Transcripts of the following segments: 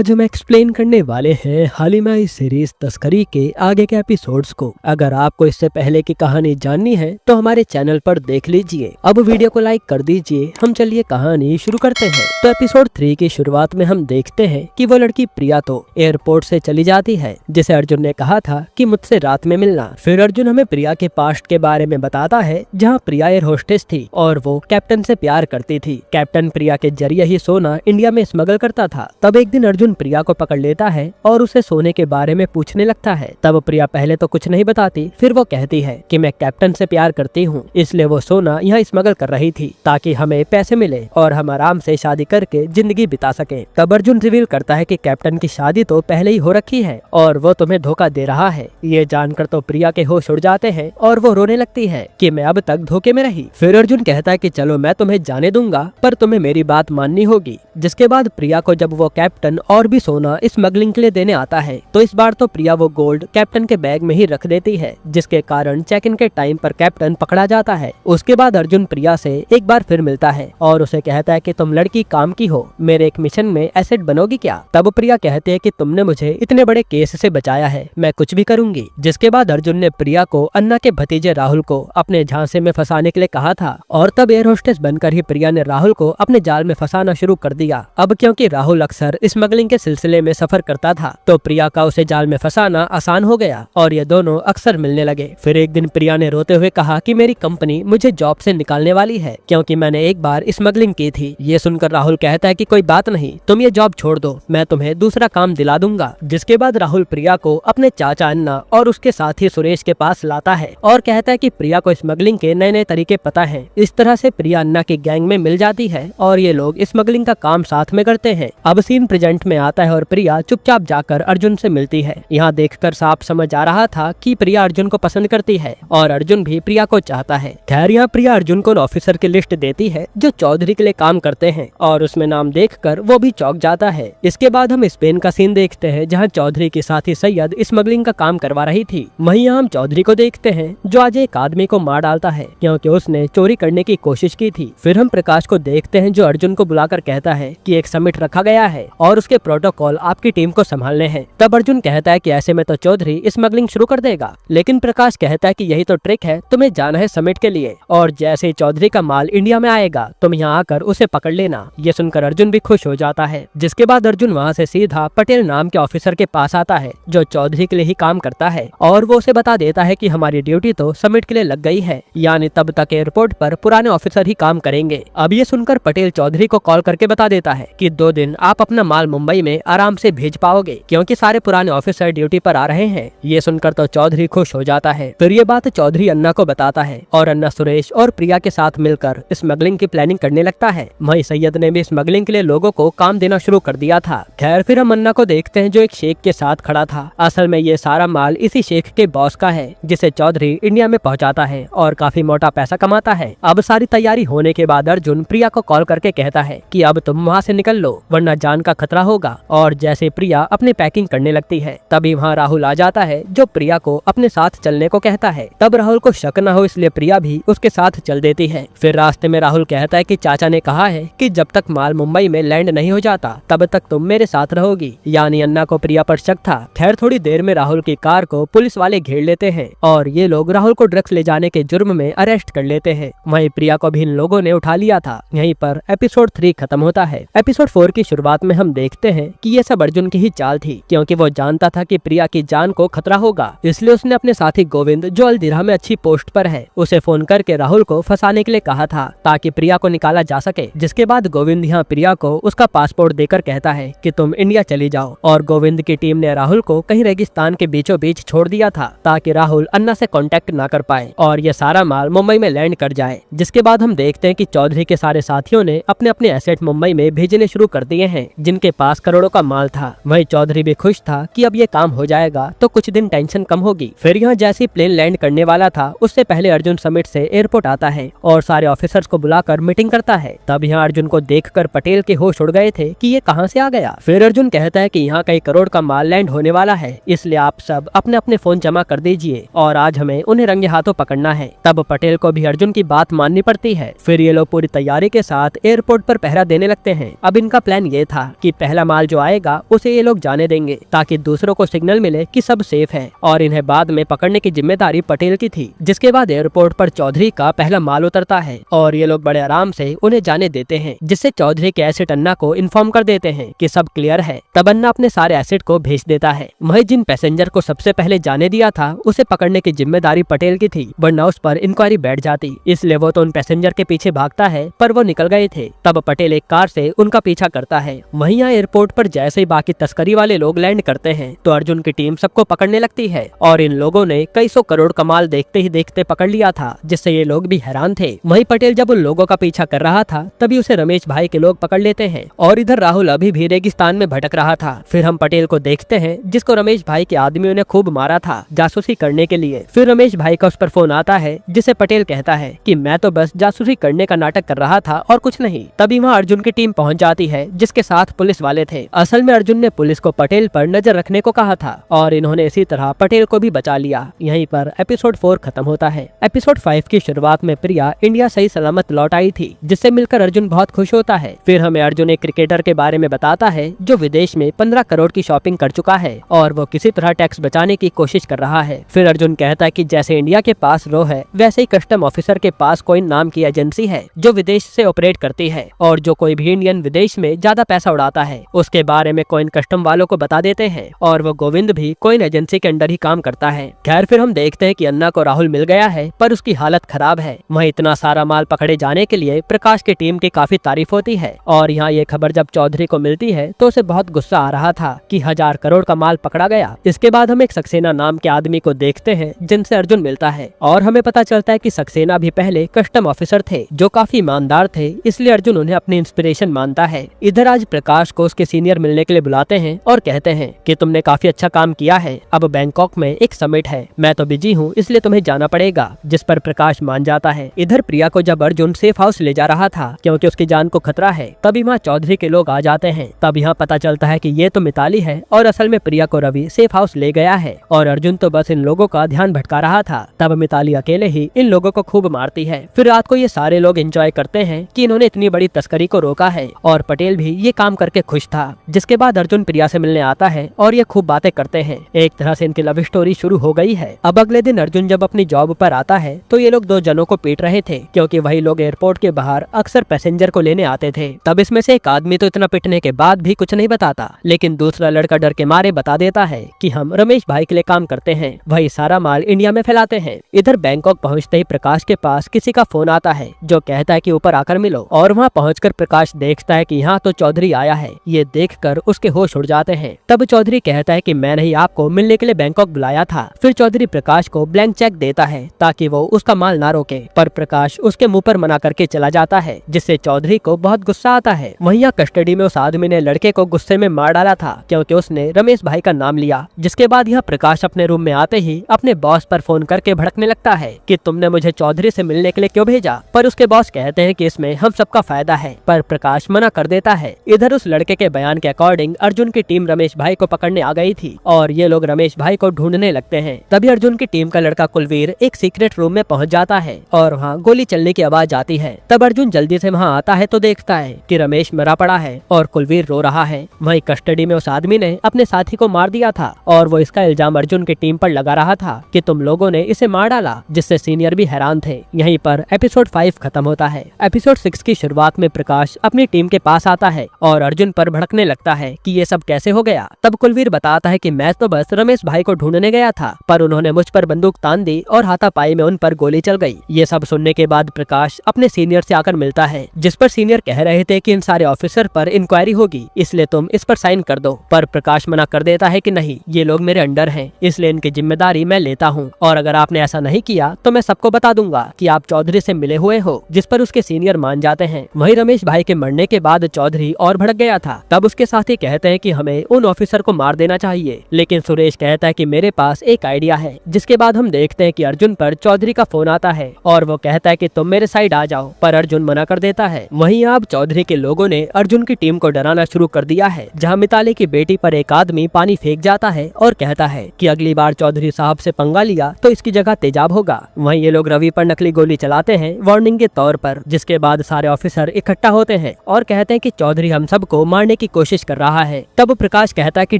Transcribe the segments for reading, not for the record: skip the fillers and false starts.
आज हम एक्सप्लेन करने वाले हैं हालिमाई सीरीज तस्करी के आगे के एपिसोड्स को। अगर आपको इससे पहले की कहानी जाननी है तो हमारे चैनल पर देख लीजिए। अब वीडियो को लाइक कर दीजिए। हम चलिए कहानी शुरू करते हैं। तो एपिसोड 3 की शुरुआत में हम देखते हैं कि वो लड़की प्रिया तो एयरपोर्ट से चली जाती है, जिसे अर्जुन ने कहा था कि मुझसे रात में मिलना। फिर अर्जुन हमें प्रिया के पास्ट के बारे में बताता है, जहाँ प्रिया एयर होस्टेस थी और वो कैप्टन से प्यार करती थी। कैप्टन प्रिया के जरिए ही सोना इंडिया में स्मगल करता था। तब एक दिन अर्जुन प्रिया को पकड़ लेता है और उसे सोने के बारे में पूछने लगता है। तब प्रिया पहले तो कुछ नहीं बताती, फिर वो कहती है कि मैं कैप्टन से प्यार करती हूँ, इसलिए वो सोना यहाँ स्मगल कर रही थी ताकि हमें पैसे मिले और हम आराम से शादी करके जिंदगी बिता सके। तब अर्जुन रिवील करता है कि कैप्टन की शादी तो पहले ही हो रखी है और वो तुम्हें धोखा दे रहा है। ये जानकर तो प्रिया के होश उड़ जाते हैं और वो रोने लगती है कि मैं अब तक धोखे में रही। फिर अर्जुन कहता है कि चलो मैं तुम्हें जाने दूंगा, पर तुम्हें मेरी बात माननी होगी। जिसके बाद प्रिया को जब वो कैप्टन और भी सोना स्मगलिंग के लिए देने आता है, तो इस बार तो प्रिया वो गोल्ड कैप्टन के बैग में ही रख देती है, जिसके कारण चेक इन के टाइम पर कैप्टन पकड़ा जाता है। उसके बाद अर्जुन प्रिया से एक बार फिर मिलता है और उसे कहता है कि तुम लड़की काम की हो, मेरे एक मिशन में एसेट बनोगी क्या? तब प्रिया कहती है कि तुमने मुझे इतने बड़े केस से बचाया है, मैं कुछ भी करूंगी। जिसके बाद अर्जुन ने प्रिया को अन्ना के भतीजे राहुल को अपने झांसे में फंसाने के लिए कहा था और तब एयर होस्टेस बनकर ही प्रिया ने राहुल को अपने जाल में फंसाना शुरू कर दिया। अब क्योंकि राहुल अक्सर स्मगलिंग के सिलसिले में सफर करता था, तो प्रिया का उसे जाल में फंसाना आसान हो गया और ये दोनों अक्सर मिलने लगे। फिर एक दिन प्रिया ने रोते हुए कहा कि मेरी कंपनी मुझे जॉब से निकालने वाली है क्योंकि मैंने एक बार स्मगलिंग की थी। ये सुनकर राहुल कहता है कि कोई बात नहीं, तुम ये जॉब छोड़ दो, मैं तुम्हें दूसरा काम दिला दूंगा। जिसके बाद राहुल प्रिया को अपने चाचा अन्ना और उसके साथी सुरेश के पास लाता है और कहता है कि प्रिया को स्मगलिंग के नए नए तरीके पता है। इस तरह से प्रिया अन्ना की गैंग में मिल जाती है और ये लोग स्मगलिंग का काम साथ में करते हैं। अब सीन प्रेजेंट में आता है और प्रिया चुपचाप जाकर अर्जुन से मिलती है। यहाँ देखकर साफ समझ आ रहा था कि प्रिया अर्जुन को पसंद करती है और अर्जुन भी प्रिया को चाहता है। खैर यहाँ प्रिया अर्जुन को ऑफिसर की लिस्ट देती है जो चौधरी के लिए काम करते हैं और उसमें नाम देखकर वो भी चौंक जाता है। इसके बाद हम स्पेन का सीन देखते हैं, जहाँ चौधरी के साथी सैयद स्मगलिंग का काम करवा रही थी। वहीं हम चौधरी को देखते हैं जो आज एक आदमी को मार डालता है क्योंकि उसने चोरी करने की कोशिश की थी। फिर हम प्रकाश को देखते हैं जो अर्जुन को बुलाकर कहता है कि एक समिट रखा गया है और उसके प्रोटोकॉल आपकी टीम को संभालने हैं। तब अर्जुन कहता है कि ऐसे में तो चौधरी स्मगलिंग शुरू कर देगा, लेकिन प्रकाश कहता है कि यही तो ट्रिक है, तुम्हें जाना है समिट के लिए और जैसे ही चौधरी का माल इंडिया में आएगा तुम यहाँ आकर उसे पकड़ लेना। ये सुनकर अर्जुन भी खुश हो जाता है। जिसके बाद अर्जुन वहाँ से सीधा पटेल नाम के ऑफिसर के पास आता है जो चौधरी के लिए ही काम करता है और वो उसे बता देता है कि हमारी ड्यूटी तो समिट के लिए लग गई है, यानी तब तक एयरपोर्ट पर पुराने ऑफिसर ही काम करेंगे। अब ये सुनकर पटेल चौधरी को कॉल करके बता देता है कि 2 दिन आप अपना माल मुंबई में आराम से भेज पाओगे क्योंकि सारे पुराने ऑफिसर ड्यूटी पर आ रहे हैं। ये सुनकर तो चौधरी खुश हो जाता है। फिर ये बात चौधरी अन्ना को बताता है और अन्ना सुरेश और प्रिया के साथ मिलकर स्मगलिंग की प्लानिंग करने लगता है। वहीं सैयद ने भी स्मगलिंग के लिए लोगों को काम देना शुरू कर दिया था। खैर फिर हम अन्ना को देखते हैं जो एक शेख के साथ खड़ा था। असल में ये सारा माल इसी शेख के बॉस का है जिसे चौधरी इंडिया में पहुंचाता है और काफी मोटा पैसा कमाता है। अब सारी तैयारी होने के बाद अर्जुन प्रिया को कॉल करके कहता है कि अब तुम वहाँ से निकल लो वरना जान का खतरा होगा। और जैसे प्रिया अपनी पैकिंग करने लगती है तभी वहाँ राहुल आ जाता है जो प्रिया को अपने साथ चलने को कहता है। तब राहुल को शक न हो इसलिए प्रिया भी उसके साथ चल देती है। फिर रास्ते में राहुल कहता है कि चाचा ने कहा है कि जब तक माल मुंबई में लैंड नहीं हो जाता तब तक तुम मेरे साथ रहोगी, यानी अन्ना को प्रिया पर शक था। खैर थोड़ी देर में राहुल की कार को पुलिस वाले घेर लेते हैं और ये लोग राहुल को ड्रग्स ले जाने के जुर्म में अरेस्ट कर लेते हैं। वहीं प्रिया को भी इन लोगों ने उठा लिया था। यहीं पर एपिसोड 3 खत्म होता है। एपिसोड 4 की शुरुआत में हम देखते हैं कि ये सब अर्जुन की ही चाल थी क्योंकि वो जानता था कि प्रिया की जान को खतरा होगा, इसलिए उसने अपने साथी गोविंद जो अलदिरा में अच्छी पोस्ट पर है उसे फोन करके राहुल को फंसाने के लिए कहा था ताकि प्रिया को निकाला जा सके। जिसके बाद गोविंद यहाँ प्रिया को उसका पासपोर्ट देकर कहता है कि तुम इंडिया चली जाओ और गोविंद की टीम ने राहुल को कहीं रेगिस्तान के बीचों बीच छोड़ दिया था ताकि राहुल अन्ना से कांटेक्ट ना कर पाए और ये सारा माल मुंबई में लैंड कर जाए। जिसके बाद हम देखते हैं कि चौधरी के सारे साथियों ने अपने अपने एसेट मुंबई में भेजने शुरू कर दिए हैं जिनके पास करोड़ों का माल था। वहीं चौधरी भी खुश था कि अब ये काम हो जाएगा तो कुछ दिन टेंशन कम होगी। फिर यहाँ जैसे प्लेन लैंड करने वाला था उससे पहले अर्जुन समिट से एयरपोर्ट आता है और सारे ऑफिसर्स को बुलाकर मीटिंग करता है। तब यहाँ अर्जुन को देखकर पटेल के होश उड़ गए थे कि ये कहाँ से आ गया। फिर अर्जुन कहता है कि यहाँ कई करोड़ का माल लैंड होने वाला है, इसलिए आप सब अपने अपने फोन जमा कर दीजिए और आज हमें उन्हें रंगे हाथों पकड़ना है। तब पटेल को भी अर्जुन की बात माननी पड़ती है। फिर ये लोग पूरी तैयारी के साथ एयरपोर्ट पर पहरा देने लगते हैं। अब इनका प्लान ये था कि पहला माल जो आएगा उसे ये लोग जाने देंगे ताकि दूसरों को सिग्नल मिले कि सब सेफ है, और इन्हें बाद में पकड़ने की जिम्मेदारी पटेल की थी। जिसके बाद एयरपोर्ट पर चौधरी का पहला माल उतरता है और ये लोग बड़े आराम से उन्हें जाने देते हैं, जिससे चौधरी के एसिड अन्ना को इन्फॉर्म कर देते हैं कि सब क्लियर है। तब अन्ना अपने सारे एसिड को भेज देता है। वही जिन पैसेंजर को सबसे पहले जाने दिया था उसे पकड़ने की जिम्मेदारी पटेल की थी, वरना उस पर इंक्वायरी बैठ जाती, इसलिए वो तो उन पैसेंजर के पीछे भागता है, पर वो निकल गए थे। तब पटेल एक कार से उनका पीछा करता है। वहीं यहाँ एयरपोर्ट पर जैसे ही बाकी तस्करी वाले लोग लैंड करते हैं तो अर्जुन की टीम सबको पकड़ने लगती है, और इन लोगों ने कई सौ करोड़ का माल देखते ही देखते पकड़ लिया था, जिससे ये लोग भी हैरान थे। वहीं पटेल जब उन लोगों का पीछा कर रहा था तभी उसे रमेश भाई के लोग पकड़ लेते हैं, और इधर राहुल अभी भी रेगिस्तान में भटक रहा था। फिर हम पटेल को देखते हैं जिसको रमेश भाई के आदमियों ने खूब मारा था जासूसी करने के लिए। फिर रमेश भाई का उस पर फोन आता है, जिसे पटेल कहता है कि मैं तो बस जासूसी करने का नाटक कर रहा था और कुछ नहीं। तभी वहाँ अर्जुन की टीम पहुँच जाती है, जिसके साथ पुलिस वाले थे। असल में अर्जुन ने पुलिस को पटेल पर नजर रखने को कहा था, और इन्होंने इसी तरह पटेल को भी बचा लिया। यहीं पर एपिसोड 4 खत्म होता है। एपिसोड 5 की शुरुआत में प्रिया इंडिया सही सलामत लौट आई थी, जिससे मिलकर अर्जुन बहुत खुश होता है। फिर हमें अर्जुन एक क्रिकेटर के बारे में बताता है जो विदेश में 15 करोड़ की शॉपिंग कर चुका है, और वो किसी तरह टैक्स बचाने की कोशिश कर रहा है। फिर अर्जुन कहता है कि जैसे इंडिया के पास रो है, वैसे ही कस्टम ऑफिसर के पास कोइन नाम की एजेंसी है जो विदेश से ऑपरेट करती है, और जो कोई भी इंडियन विदेश में ज्यादा पैसा उड़ाता है उसके बारे में कोइन कस्टम वालों को बता देते हैं, और वो गोविंद भी कोइन एजेंसी के अंडर ही काम करता है। खैर फिर हम देखते हैं कि अन्ना को राहुल मिल गया है, पर उसकी हालत खराब है। वहीं इतना सारा माल पकड़े जाने के लिए प्रकाश की टीम की काफी तारीफ होती है, और यहाँ ये खबर जब चौधरी को मिलती है तो उसे बहुत गुस्सा आ रहा था कि 1000 करोड़ का माल पकड़ा गया। इसके बाद हम एक सक्सेना नाम के आदमी को देखते हैं जिनसे अर्जुन मिलता है, और हमें पता चलता है कि सक्सेना भी पहले कस्टम ऑफिसर थे जो काफी ईमानदार थे, इसलिए अर्जुन उन्हें अपनी इंस्पिरेशन मानता है। इधर आज प्रकाश को उसके सीनियर मिलने के लिए बुलाते हैं और कहते हैं कि तुमने काफी अच्छा काम किया है, अब बैंकॉक में एक समिट है, मैं तो बिजी हूँ इसलिए तुम्हें जाना पड़ेगा, जिस पर प्रकाश मान जाता है। इधर प्रिया को जब अर्जुन सेफ हाउस ले जा रहा था क्योंकि उसकी जान को खतरा है, तभी वहाँ चौधरी के लोग आ जाते हैं। तब यहाँ पता चलता है कि ये तो मिताली है, और असल में प्रिया को रवि सेफ हाउस ले गया है, और अर्जुन तो बस इन लोगों का ध्यान भटका रहा था। तब मिताली अकेले ही इन लोगों को खूब मारती है। फिर रात को ये सारे लोग एंजॉय करते हैं कि इन्होंने इतनी बड़ी तस्करी को रोका है, और पटेल भी ये काम करके खुश था। जिसके बाद अर्जुन प्रिया से मिलने आता है और ये खूब बातें करते हैं। एक तरह से इनकी लव स्टोरी शुरू हो गई है। अब अगले दिन अर्जुन जब अपनी जॉब पर आता है तो ये लोग 2 जनों को पीट रहे थे, क्योंकि वही लोग एयरपोर्ट के बाहर अक्सर पैसेंजर को लेने आते थे। तब इसमें से एक आदमी तो इतना पिटने के बाद भी कुछ नहीं बताता, लेकिन दूसरा लड़का डर के मारे बता देता है कि हम रमेश भाई के लिए काम करते हैं, वही सारा माल इंडिया में फैलाते हैं। इधर बैंकॉक पहुंचते ही प्रकाश के पास किसी का फोन आता है जो कहता है कि ऊपर आकर मिलो, और वहां पहुंचकर प्रकाश देखता है कि यहाँ तो चौधरी आया है। ये देखकर उसके होश उड़ जाते हैं। तब चौधरी कहता है कि मैंने ही आपको मिलने के लिए बैंकॉक बुलाया था। फिर चौधरी प्रकाश को ब्लैंक चेक देता है ताकि वो उसका माल ना रोके, पर प्रकाश उसके मुंह पर मना करके चला जाता है, जिससे चौधरी को बहुत गुस्सा आता है। वहीं कस्टडी में उस आदमी ने लड़के को गुस्से में मार डाला था क्योंकि उसने रमेश भाई का नाम लिया। जिसके बाद यह प्रकाश अपने रूम में आते ही अपने बॉस पर फोन करके भड़कने लगता है कि तुमने मुझे चौधरी से मिलने के लिए क्यों भेजा, पर उसके बॉस कहते हैं कि इसमें हम सबका फायदा है, पर प्रकाश मना कर देता है। इधर उस लड़के के बयान के अकॉर्डिंग अर्जुन की टीम रमेश भाई को पकड़ने आ गई थी, और ये लोग रमेश भाई को ढूंढने लगते हैं। तभी अर्जुन की टीम का लड़का कुलवीर एक सीक्रेट रूम में पहुंच जाता है, और वहाँ गोली चलने की आवाज आती है। तब अर्जुन जल्दी से वहाँ आता है तो देखता है कि रमेश मरा पड़ा है और कुलवीर रो रहा है। वहीं कस्टडी में उस आदमी ने अपने साथी को मार दिया था, और वो इसका इल्जाम अर्जुन की टीम पर लगा रहा था कि तुम लोगों ने इसे मार डाला, जिससे सीनियर भी हैरान थे। यहीं पर एपिसोड 5 खत्म होता है। एपिसोड 6 की शुरुआत में प्रकाश अपनी टीम के पास आता है और अर्जुन पर भड़कने लगता है कि ये सब कैसे हो गया। तब कुलवीर बताता है कि मैं तो बस रमेश भाई को ढूंढने गया था, पर उन्होंने मुझ पर बंदूक तान दी और हाथापाई में उन पर गोली चल गई। ये सब सुनने के बाद प्रकाश अपने सीनियर से आकर मिलता है, जिस पर सीनियर कह रहे थे कि इन सारे ऑफिसर पर इंक्वायरी होगी, इसलिए तुम इस पर साइन कर दो। पर प्रकाश मना कर देता है कि नहीं, ये लोग मेरे अंडर हैं, इसलिए इनकी जिम्मेदारी मैं लेता हूँ, और अगर आपने ऐसा नहीं किया तो मैं सबको बता दूंगा कि आप चौधरी से मिले हुए हो। जिस पर उसके सीनियर मान जाते हैं। वहीं रमेश भाई के मरने के बाद चौधरी और भड़क गया था। तब उसके साथी कहते हैं कि हमें उन ऑफिसर को मार देना चाहिए, लेकिन सुरेश कहता है कि मेरे पास एक आइडिया है। जिसके बाद हम देखते हैं कि अर्जुन पर चौधरी का फोन आता है और वो कहता है कि तुम मेरे साइड आ जाओ, पर अर्जुन मना कर देता है। वहीं अब चौधरी के लोगों ने अर्जुन की टीम को डराना शुरू कर दिया है, जहां मिताली की बेटी पर एक आदमी पानी फेंक जाता है और कहता है कि अगली बार चौधरी साहब से पंगा लिया तो इसकी जगह तेजाब होगा। वहीं ये लोग रवि पर नकली गोली चलाते हैं वार्निंग के तौर पर, जिसके बाद सारे ऑफिसर इकट्ठा होते हैं और कहते हैं कि चौधरी हम सबको मारने की कोशिश कर रहा है। तब प्रकाश कहता है कि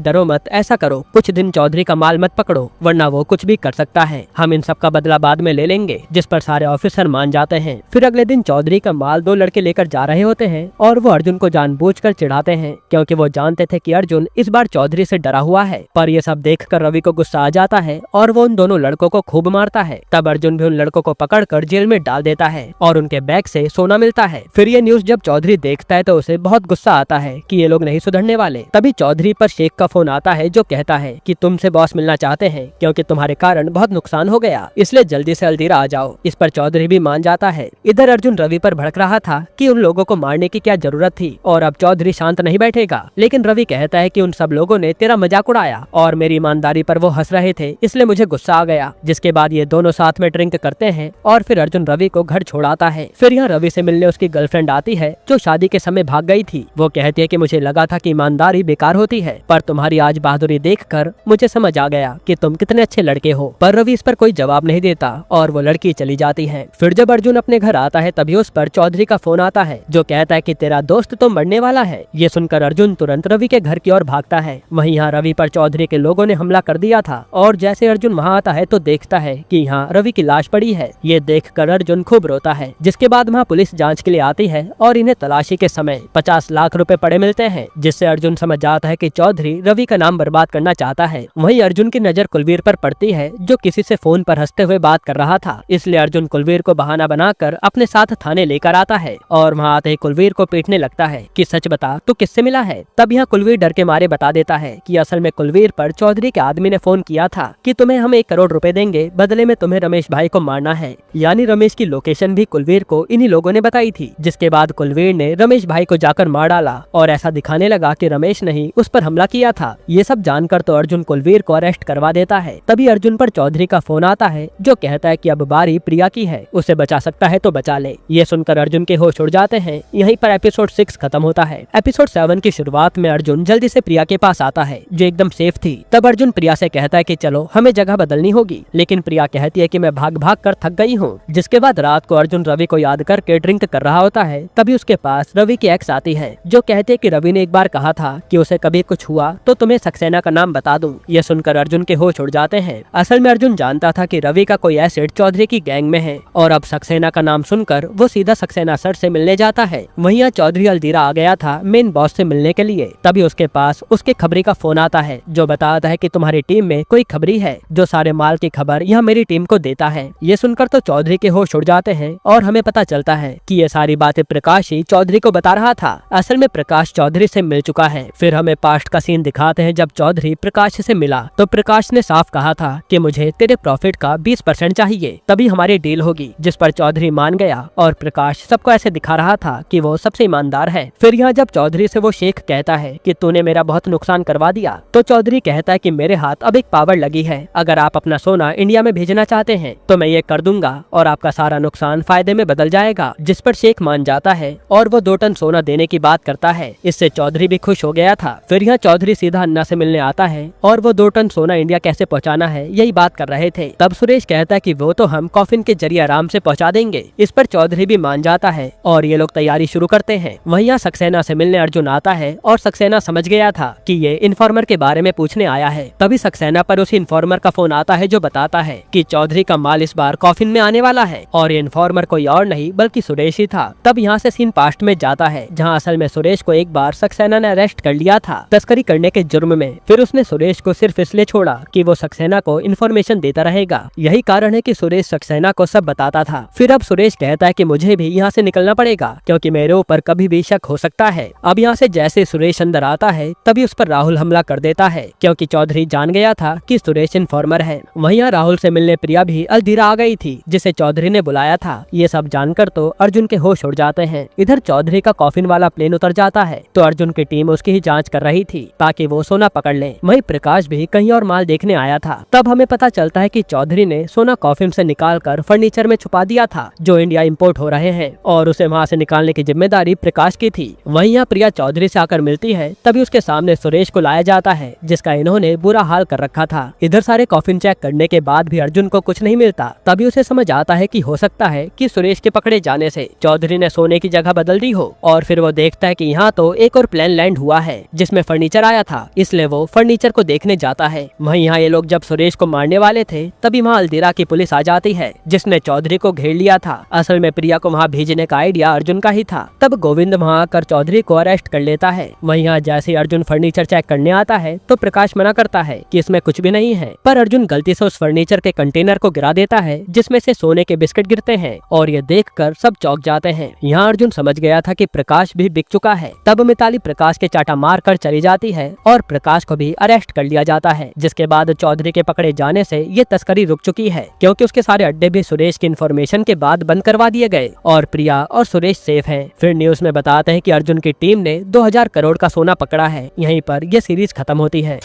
डरो मत, ऐसा करो, कुछ दिन चौधरी का माल मत पकड़ो, वरना वो कुछ भी कर सकता है, हम इन सब का बदला बाद में ले लेंगे। जिस पर सारे ऑफिसर मान जाते हैं। फिर अगले दिन चौधरी का माल दो लड़के लेकर जा रहे होते हैं और वो अर्जुन को जानबूझकर चिढ़ाते हैं, क्योंकि वो जानते थे कि अर्जुन इस बार चौधरी से डरा हुआ है। पर ये सब देखकर रवि को गुस्सा आ जाता है और वो उन दोनों लड़कों को खूब मारता है। तब अर्जुन भी उन लड़कों को पकड़कर जेल में डाल देता है और उनके बैग से सोना मिलता है। फिर ये न्यूज़ जब चौधरी देखता है तो उसे बहुत गुस्सा आता है कि ये लोग नहीं सुधरने वाले। तभी चौधरी पर शेख का फोन आता है जो कहता है कि तुमसे बॉस मिलना चाहते हैं, क्योंकि तुम्हारे कारण बहुत नुकसान हो गया, इसलिए जल्दी से अल्दीरा आ जाओ। इस पर चौधरी भी मान जाता है। इधर अर्जुन रवि पर भड़क रहा था कि उन लोगों को मारने की क्या जरूरत थी और अब चौधरी शांत नहीं बैठेगा। लेकिन रवि कहता है कि उन सब लोगों ने तेरा मजाक उड़ाया और मेरी ईमानदारी पर वो हंस रहे थे, इसलिए मुझे गुस्सा आ गया। जिसके बाद ये दोनों साथ में ड्रिंक करते हैं और फिर अर्जुन रवि को घर छोड़ाता है। फिर यहाँ रवि से मिलने उसकी गर्लफ्रेंड आती है जो शादी के समय भाग गई थी। वो कहती है कि मुझे लगा था कि ईमानदारी बेकार होती है, पर तुम्हारी आज बहादुरी देखकर मुझे समझ आ गया कि तुम कितने अच्छे लड़के हो। पर रवि इस पर कोई जवाब नहीं देता और वो लड़की चली जाती है। फिर जब अर्जुन अपने घर आता है तभी उस पर चौधरी का फोन आता है जो कहता है कि तेरा दोस्त तो मरने वाला है। ये सुनकर अर्जुन तुरंत रवि के घर की ओर भागता है। वहीं यहाँ रवि पर चौधरी के लोगों ने हमला कर दिया था और जैसे अर्जुन वहाँ आता है तो देखता है कि यहाँ रवि की लाश पड़ी है। ये देखकर अर्जुन खूब रोता है। जिसके बाद वहाँ पुलिस जांच के लिए आती है और इन्हें तलाशी के समय 50 लाख रुपए पड़े मिलते हैं, जिससे अर्जुन समझ जाता है कि चौधरी रवि का नाम बर्बाद करना चाहता है। वहीं अर्जुन की नजर कुलवीर पर पड़ती है जो किसी से फोन पर हंसते हुए बात कर रहा था, इसलिए अर्जुन कुलवीर को बहाना बनाकर अपने साथ थाने लेकर आता है और वहाँ आते ही कुलवीर को पीटने लगता है कि सच बता तू किससे मिला है। तब यहाँ कुलवीर डर के मारे बता देता है कि असल में कुलवीर पर चौधरी के आदमी ने फोन किया था कि तुम्हें हम 1 करोड़ रुपए देंगे, बदले में तुम्हें रमेश भाई को मारना है। यानी रमेश की लोकेशन भी कुलवीर को इन्हीं लोगों ने बताई थी। जिसके बाद कुलवीर ने रमेश भाई को जाकर मार डाला और ऐसा दिखाने लगा कि रमेश ने ही उस पर हमला किया था। ये सब जानकर तो अर्जुन कुलवीर को अरेस्ट करवा देता है। तभी अर्जुन पर चौधरी का फोन आता है जो कहता है कि अब बारी प्रिया की है, उसे बचा सकता है तो बचा ले। ये सुनकर अर्जुन के होश उड़ जाते हैं। यहीं पर एपिसोड 6 खत्म होता है। एपिसोड 7 की शुरुआत में अर्जुन जल्दी से प्रिया के पास आता है जो एकदम सेफ थी। तब अर्जुन प्रिया से कहता है कि चलो हमें जगह बदलनी होगी, लेकिन प्रिया कहती है कि मैं भाग भाग कर थक गई हूँ। जिसके बाद रात को अर्जुन रवि को याद करके ड्रिंक कर रहा होता है। तभी उसके पास रवि की एक्स आती है जो कहती है कि रवि ने एक बार कहा था कि उसे कभी कुछ हुआ तो तुम्हें सक्सेना का नाम बता दूं। ये सुनकर अर्जुन के होश उड़ जाते हैं। असल में अर्जुन जानता था कि रवि का कोई एसिड चौधरी की गैंग में है और अब सक्सेना का नाम सुनकर वो सीधा सक्सेना सर से मिलने जाता है। वहीं चौधरी अल्दीरा आ गया था मेन बॉस से मिलने के लिए। तभी उसके पास उसके खबरी का फोन आता है जो बताता है कि तुम्हारी टीम में कोई खबरी है जो सारे माल की खबर यह मेरी टीम को देता है। ये सुनकर तो चौधरी के होश उड़ जाते हैं और हमें पता चलता है कि ये सारी बातें प्रकाश ही चौधरी को बता रहा था। असल में प्रकाश चौधरी से मिल चुका है। फिर हमें पास्ट का सीन दिखाते हैं जब चौधरी प्रकाश से मिला तो प्रकाश ने साफ कहा था कि मुझे तेरे प्रॉफिट का 20% चाहिए, तभी हमारी डील होगी। जिस पर चौधरी मान गया और प्रकाश सबको ऐसे दिखा रहा था कि वो सबसे ईमानदार है। फिर यहाँ जब चौधरी से वो शेख कहता है कि तूने मेरा बहुत नुकसान करवा दिया, तो चौधरी कहता है कि मेरे हाथ अब एक पावर लगी है, अगर आप अपना सोना इंडिया में भेजना चाहते हैं तो मैं ये कर दूंगा और आपका सारा नुकसान फायदे में बदल जाएगा। जिस पर शेख मान जाता है और वो 2 टन सोना देने की बात करता है। इससे चौधरी भी खुश हो गया था। फिर यहाँ चौधरी सीधा अन्ना से मिलने आता है और वो 2 टन सोना इंडिया कैसे पहुँचाना है यही बात कर रहे थे। तब सुरेश कहता है कि वो तो हम कॉफिन के जरिए आराम से पहुँचा देंगे। इस पर चौधरी भी मान जाता है और ये लोग तैयारी शुरू करते हैं। वहीं यहाँ सक्सेना से मिलने अर्जुन आता है और सक्सेना समझ गया था कि ये इन्फॉर्मर के बारे में पूछने आया है। तभी सक्सेना पर उसी इन्फॉर्मर का फोन आता है जो बताता है कि चौधरी का माल इस बार कॉफिन में आने वाला है और ये इन्फॉर्मर कोई और नहीं बल्कि सुरेश ही था। तब यहाँ से सीन पास्ट में जाता है जहाँ असल में सुरेश को एक बार सक्सेना ने अरेस्ट कर लिया था तस्करी करने के जुर्म में। फिर उसने सुरेश को सिर्फ इसलिए छोड़ा कि वो सक्सेना को इन्फॉर्मेशन देता रहेगा। यही कारण है कि सुरेश सक्सेना को सब बताता था। फिर अब सुरेश कहता है कि मुझे भी यहाँ से निकलना पड़ेगा क्योंकि मेरे ऊपर कभी भी शक हो सकता है। अब यहाँ से जैसे सुरेश अंदर आता है तभी उस पर राहुल हमला कर देता है क्योंकि चौधरी जान गया था कि सुरेश इन्फॉर्मर है। वहीं राहुल से मिलने प्रिया भी अल्दीरा आ गई थी जिसे चौधरी ने बुलाया था। ये सब जानकर तो अर्जुन के होश उड़ जाते हैं। इधर चौधरी का कॉफिन वाला प्लेन उतर जाता है तो अर्जुन की टीम उसकी ही जांच कर रही थी ताकि वो सोना पकड़ ले। वहीं प्रकाश भी कहीं और माल देखने आया था। तब हमें पता चलता है कि चौधरी ने सोना कॉफिन से निकालकर फर्नीचर में छुपा दिया था जो इंडिया इंपोर्ट हो रहे हैं और उसे वहाँ से निकालने की जिम्मेदारी प्रकाश की थी। वहीं यहाँ प्रिया चौधरी से आकर मिलती है तभी उसके सामने सुरेश को लाया जाता है जिसका इन्होंने बुरा हाल कर रखा था। इधर सारे कॉफिन चेक करने के बाद भी अर्जुन को कुछ नहीं मिलता। तभी उसे समझ आता है कि हो सकता है कि सुरेश के पकड़े जाने से चौधरी ने सोने की जगह बदल दी हो और फिर वो देखता है कि यहाँ तो एक और प्लेन लैंड हुआ है जिसमें फर्नीचर आया था, इसलिए वो फर्नीचर को देखने जाता है। वहीं यहाँ ये लोग जब सुरेश को मारने वाले थे तभी वहाँ अलदिरा की पुलिस आ जाती है जिसने चौधरी को घेर लिया था। असल में प्रिया को वहाँ भेजने का आइडिया अर्जुन का ही था। तब गोविंद वहाँ आकर चौधरी को अरेस्ट कर लेता है। वहीं यहाँ जैसे अर्जुन फर्नीचर चेक करने आता है तो प्रकाश मना करता है कि इसमें कुछ भी नहीं है, पर अर्जुन गलती से उस फर्नीचर के कंटेनर को गिरा देता है जिसमें से सोने के बिस्किट गिरते हैं और ये देखकर सब चौंक जाते हैं। यहाँ अर्जुन समझ गया था कि प्रकाश भी बिक चुका है। तब मिताली प्रकाश के चाटा मार कर चली जाती है और प्रकाश को भी अरेस्ट कर लिया जाता है, जिसके बाद चौधरी के पकड़े जाने से ये तस्करी रुक चुकी है क्योंकि उसके सारे अड्डे भी सुरेश की इन्फॉर्मेशन के बाद बंद करवा दिए गए और प्रिया और सुरेश सेफ हैं। फिर न्यूज में बताते हैं कि अर्जुन की टीम ने 2000 करोड़ का सोना पकड़ा है। यहीं पर यह सीरीज खत्म होती है।